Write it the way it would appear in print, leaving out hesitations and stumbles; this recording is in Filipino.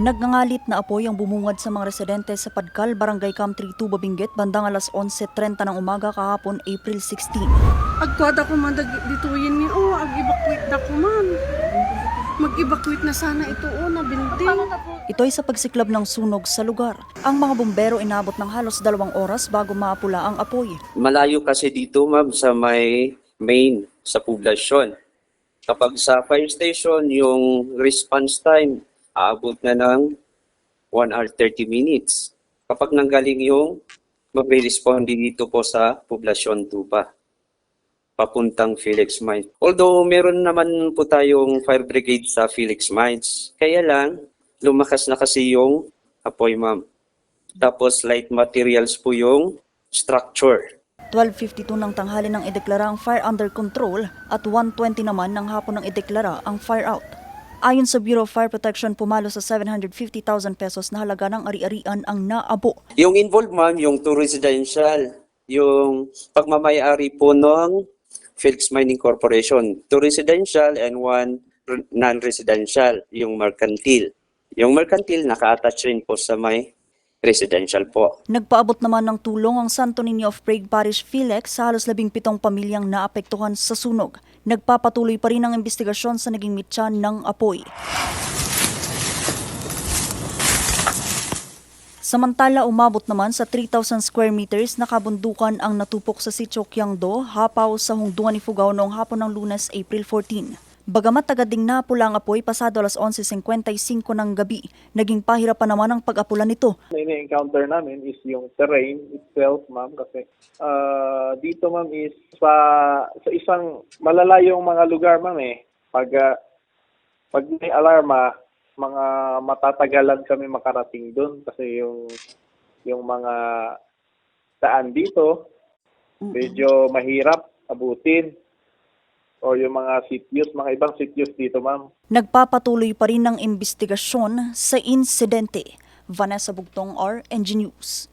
Nagngangalit na apoy ang bumungad sa mga residente sa Padkal, Barangay Camp 32, Babinggit, bandang alas 11:30 ng umaga kahapon, April 16. Agkwada ko man dituyin ni ag-evacuate da ko man. Mag-evacuate na sana ito na building. Ito ay sa pagsiklab ng sunog sa lugar. Ang mga bumbero inabot ng halos 2 oras bago maapula ang apoy. Malayo kasi dito, ma'am, sa may main sa poblasyon. Kapag sa fire station, yung response time, aabot na ng 1 hour 30 minutes. Kapag nanggaling yung mag-respond dito po sa poblasyon 2 pa, papuntang Felix Mines. Although meron naman po tayong fire brigade sa Felix Mines, kaya lang lumakas na kasi yung apoy, ma'am. Tapos light materials po yung structure. 12:52 ng tanghali nang ideklara ang fire under control at 1:20 naman ng hapon nang ideklara ang fire out. Ayon sa Bureau of Fire Protection, pumalo sa 750,000 pesos na halaga ng ari-arian ang naabo. Yung involved, ma'am, yung 2 residential, yung pagmamayari po ng Felix Mining Corporation, 2 residential and 1 non-residential, yung mercantil. Yung mercantil naka-attach rin po sa may residential po. Nagpaabot naman ng tulong ang Santo Niño of Prague Parish Felix sa halos 17 pamilyang naapektuhan sa sunog. Nagpapatuloy pa rin ang investigasyon sa naging mitya ng apoy. Samantala, umabot naman sa 3,000 square meters na kabundukan ang natupok sa sitio Kiangdo, Hapaw sa Hungduan ni Fugao noong hapon ng Lunes, April 14. Bagamat tagading napula ang apoy pasado alas 11:55 ng gabi, naging pahirapan naman ang pag-apula nito. Ini-encounter namin is yung terrain itself, ma'am, kasi dito, ma'am, is sa isang malalayong mga lugar, ma'am, pag may alarma, mga matatagalan kami makarating doon kasi yung mga daan dito medyo mahirap abutin. O yung mga sityos, mga ibang sityos dito, ma'am. Nagpapatuloy pa rin ang investigasyon sa insidente. Vanessa Bugtong, RNG News.